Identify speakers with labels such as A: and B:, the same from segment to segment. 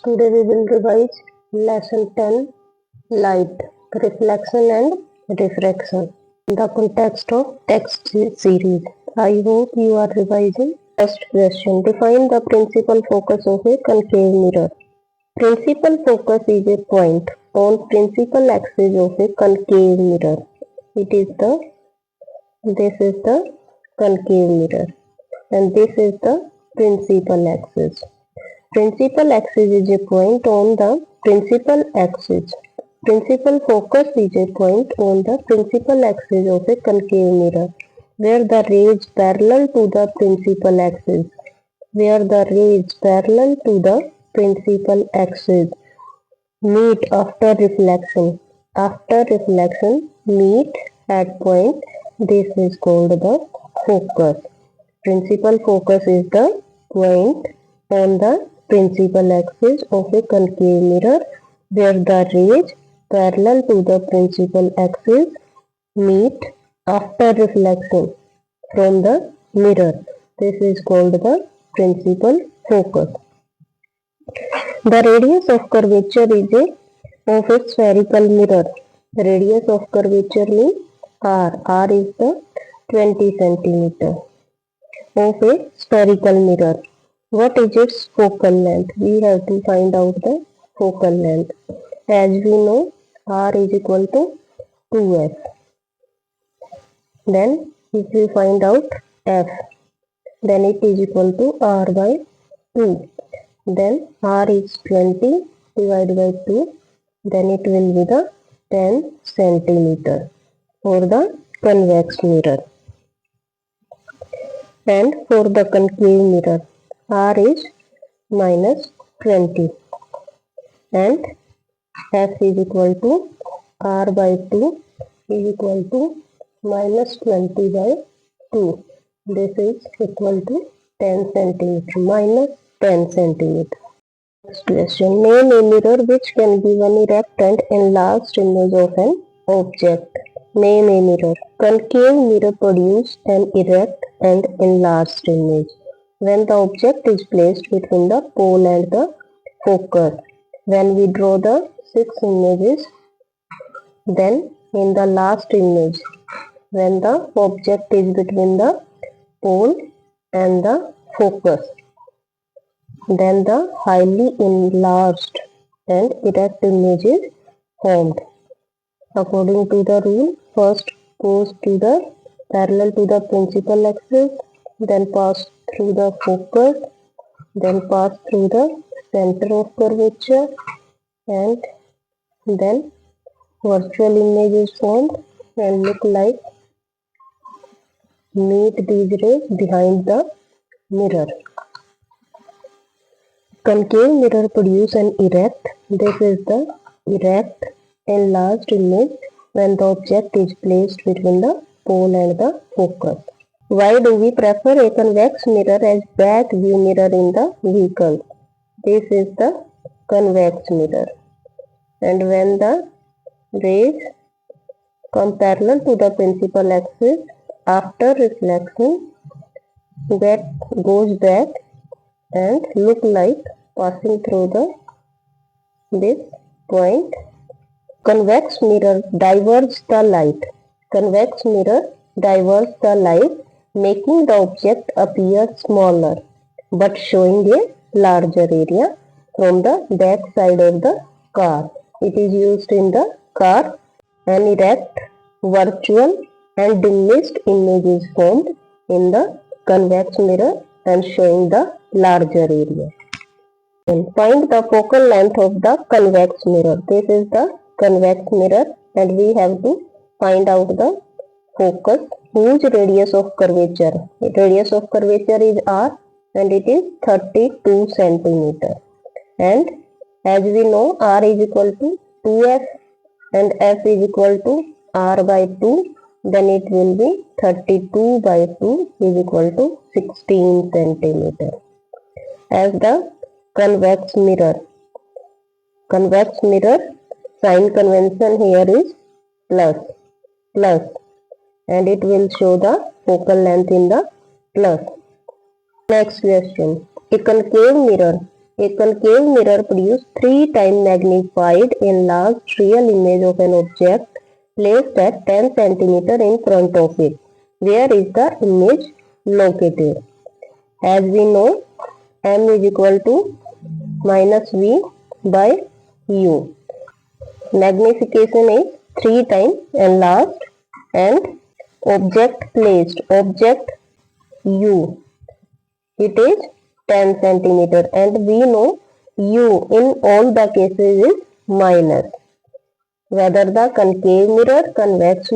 A: Today we will revise lesson 10, light, reflection and refraction in the context of text series. I hope you are revising. First question, define the principal focus of a concave mirror. Principal focus is a point on principal axis of a concave mirror. This is the concave mirror and this is the principal axis. Principal axis is a point on the principal axis. Principal focus is a point on the principal axis of a concave mirror where the rays parallel to the principal axis. Meet after reflection. After reflection, meet at point. This is called the focus. Principal focus is the point on the principal axis of a concave mirror where the rays parallel to the principal axis meet after reflection from the mirror. This is called the principal focus. The radius of curvature of a spherical mirror. The radius of curvature means R. R is the 20 centimeter of a spherical mirror. What is its focal length? We have to find out the focal length. As we know, R is equal to 2F. Then if we find out F, then it is equal to R by 2. Then R is 20 divided by 2. Then it will be the 10 centimeter for the convex mirror. And for the concave mirror, R is minus 20 and F is equal to R by 2 is equal to minus 20 by 2. This is equal to 10 centimeter, minus 10 centimeter. Next question, name a mirror which can give an erect and enlarged image of an object. Name a mirror. Concave mirror produce an erect and enlarged image when the object is placed between the pole and the focus. When we draw the 6 images, then in the last image, when the object is between the pole and the focus, then the highly enlarged and erect image is formed. According to the rule, first goes to the parallel to the principal axis, then pass through the focus, then pass through the center of curvature, and then virtual image is formed and look like meet these rays behind the mirror. Concave mirror produce an erect. This is the erect enlarged image when the object is placed between the pole and the focus. Why do we prefer a convex mirror as back view mirror in the vehicle? This is the convex mirror, and when the rays come parallel to the principal axis, after reflection goes back and look like passing through this point. Convex mirror diverges the light. Convex mirror diverges the light, making the object appear smaller but showing a larger area from the back side of the car. It is used in the car. An erect, virtual and diminished image is formed in the convex mirror and showing the larger area. And find the focal length of the convex mirror. This is the convex mirror and we have to find out the focus whose radius of curvature. The radius of curvature is R and it is 32 centimeter. And as we know, R is equal to 2F and F is equal to R by 2. Then it will be 32 by 2 is equal to 16 centimeter. As the convex mirror sign convention here is plus and it will show the focal length in the plus. Next question, a concave mirror A concave mirror produces 3 times magnified enlarged real image of an object placed at 10 cm in front of it. Where is the image located? As we know, m is equal to minus v by u. Magnification is 3 times enlarged and object placed, object u, it is 10 centimeter, and we know u in all the cases is minus. Whether the concave mirror, convex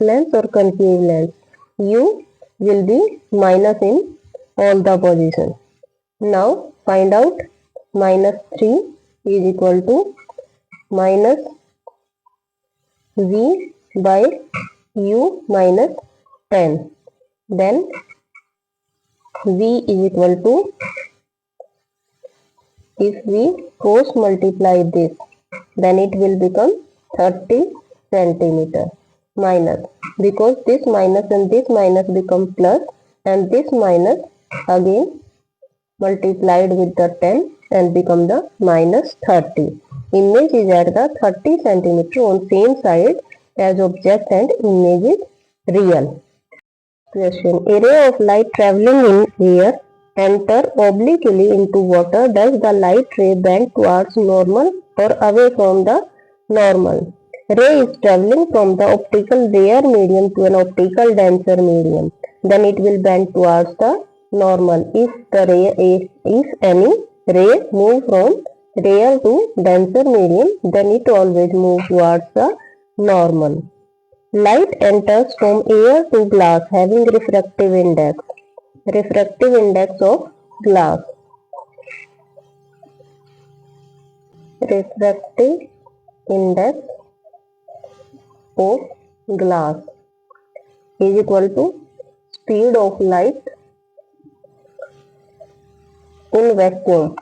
A: lens or concave lens, u will be minus in all the positions. Now find out minus 3 is equal to minus v by u minus 10. Then v is equal to, if we cross multiply this, then it will become 30 centimeter minus, because this minus and this minus become plus, and this minus again multiplied with the 10 and become the minus 30. Image is at the 30 centimeter on same side as object and image is real. Question. A ray of light traveling in air enter obliquely into water. Does the light ray bend towards normal or away from the normal? Ray is traveling from the optical rare medium to an optical denser medium. Then it will bend towards the normal. If any ray move from rare to denser medium, then it always move towards the normal. Light enters from air to glass having refractive index. Refractive index of glass. Refractive index of glass is equal to speed of light in vacuum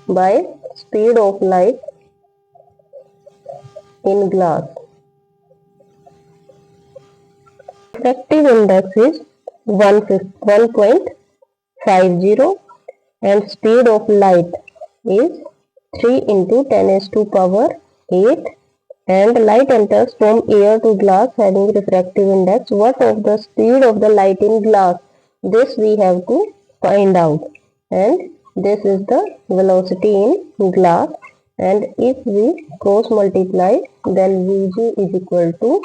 A: by speed of light in glass. Refractive index is 1.50 and speed of light is 3 into 10 raised to power 8, and light enters from air to glass having refractive index. What of the speed of the light in glass? This we have to find out, and this is the velocity in glass, and if we cross multiply, then Vg is equal to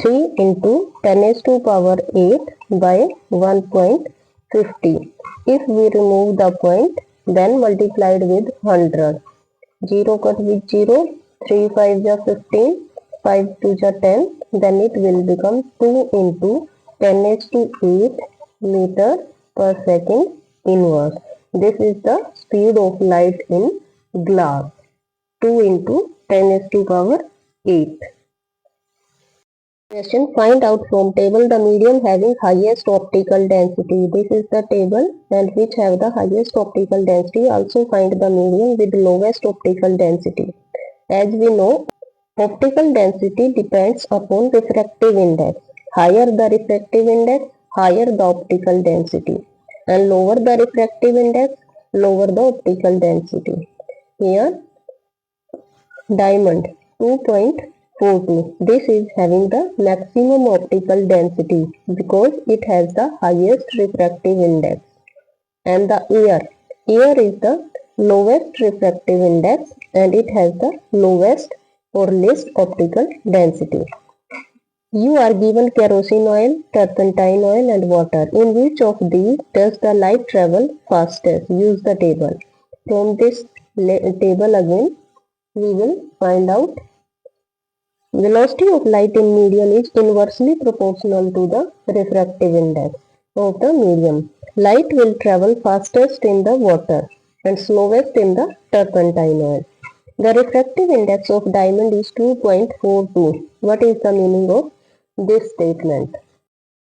A: 3 into 10 raised to power 8 by 1.50. If we remove the point, then multiplied with 100. 0 cut with 0, 3 5 is 15, 5 2 is 10, then it will become 2 into 10 raised to 8 meter per second inverse. This is the speed of light in glass, 2 into 10 raised to power 8. Question. Find out from table the medium having highest optical density. This is the table, and which have the highest optical density. Also find the medium with lowest optical density. As we know, optical density depends upon refractive index. Higher the refractive index, higher the optical density, and lower the refractive index, lower the optical density. Here, diamond 2.42. This is having the maximum optical density because it has the highest refractive index. And the air is the lowest refractive index, and it has the lowest or least optical density. You are given kerosene oil, turpentine oil and water. In which of these does the light travel fastest? Use the table. From this table again, we will find out velocity of light in medium is inversely proportional to the refractive index of the medium. Light will travel fastest in the water and slowest in the turpentine oil. The refractive index of diamond is 2.42. What is the meaning of this statement?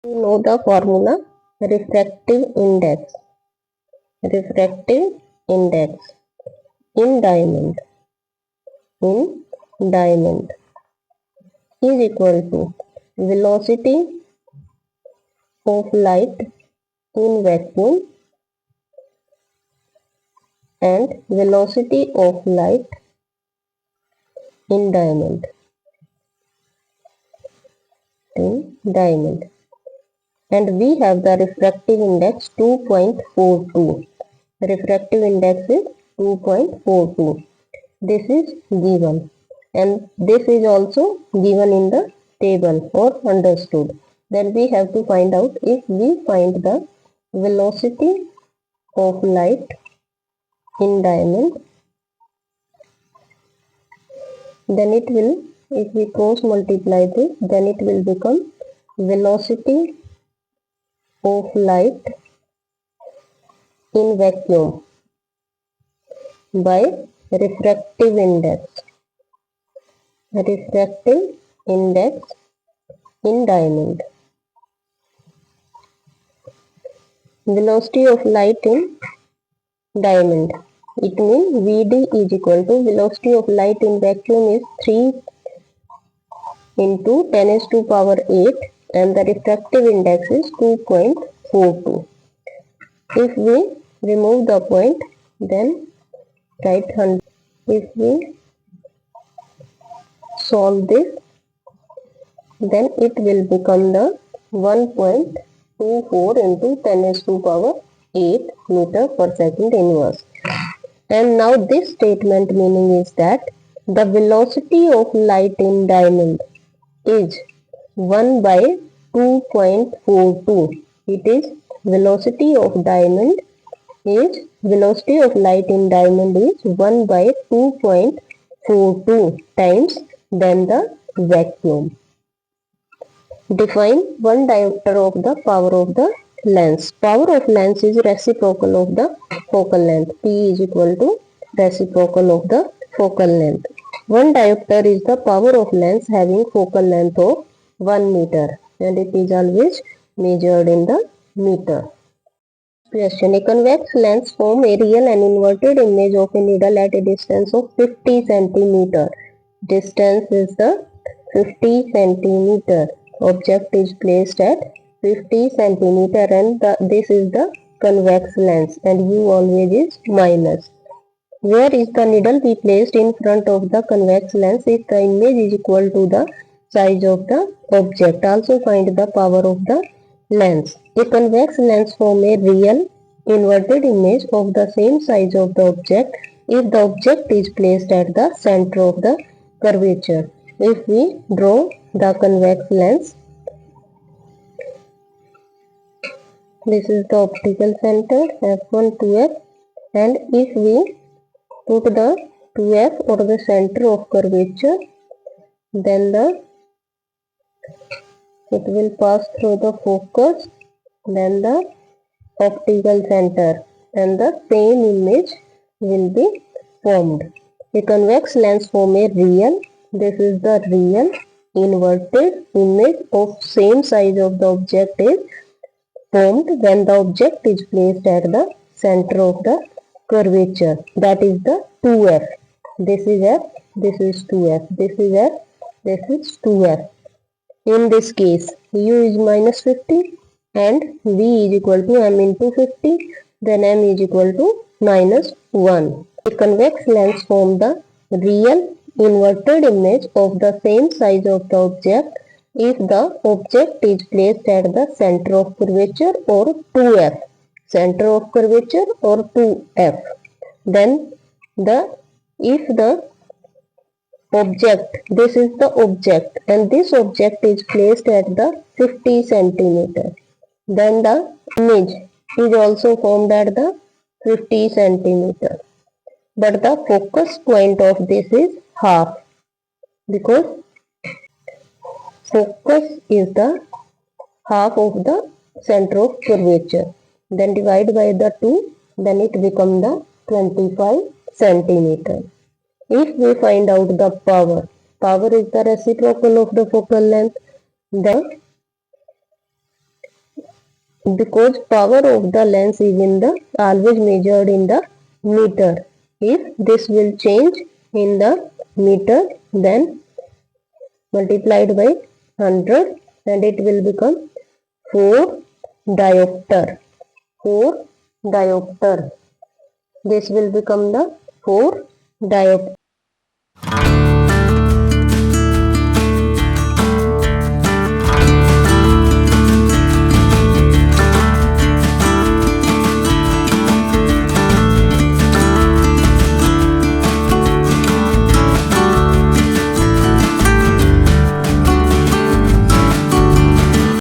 A: You know the formula. Refractive index in diamond is equal to velocity of light in vacuum and velocity of light in diamond. And we have the refractive index 2.42. Refractive index is 2.42. This is given, and this is also given in the table or understood. Then we have to find out. If we find the velocity of light in diamond, then it will, if we cross multiply this, then it will become velocity of light in vacuum by refractive index. Refractive index in diamond. Velocity of light in diamond. It means Vd is equal to velocity of light in vacuum is 3 into 10 is to power 8 and the refractive index is 2.42. If we remove the point, then write 100. If we solve this, then it will become the 1.24 into 10 is to power 8 meter per second inverse. And now this statement meaning is that the velocity of light in diamond is 1 by 2.42. It is velocity of diamond is velocity of light in diamond is 1 by 2.42 times than the vacuum. Define one diopter of the power of the lens. Power of lens is reciprocal of the focal length. P is equal to reciprocal of the focal length. One diopter is the power of lens having focal length of 1 meter and it is always measured in the meter. Question. A convex lens form a real and inverted image of a needle at a distance of 50 centimeter. Distance is the 50 centimeter. Object is placed at 50 centimeter and this is the convex lens and U always is minus. Where is the needle be placed in front of the convex lens if the image is equal to the size of the object? Also find the power of the lens. A convex lens form a real inverted image of the same size of the object if the object is placed at the center of the curvature. If we draw the convex lens, this is the optical center F1 to F, and if we put the 2F or the center of curvature, then it will pass through the focus, then the optical center, and the same image will be formed. A convex lens form a real, this is the real inverted image of same size of the object is formed when the object is placed at the center of the curvature, that is the 2F. This is F, this is 2F, this is F, this is 2F. In this case, U is minus 50 and V is equal to M into 50, then M is equal to minus 1. A convex lens form the real inverted image of the same size of the object if the object is placed at the center of curvature or 2F. Center of curvature or 2F. Then if the object, this is the object and this object is placed at the 50 centimeter, then the image is also formed at the 50 centimeter. But the focus point of this is half, because focus is the half of the center of curvature. Then divide by the 2, then it becomes the 25 centimeter. If we find out the power, power is the reciprocal of the focal length, then because power of the lens is in the always measured in the meter. If this will change in the meter, then multiplied by 100 and it will become 4 diopter. 4 diopter. This will become the 4 diopter.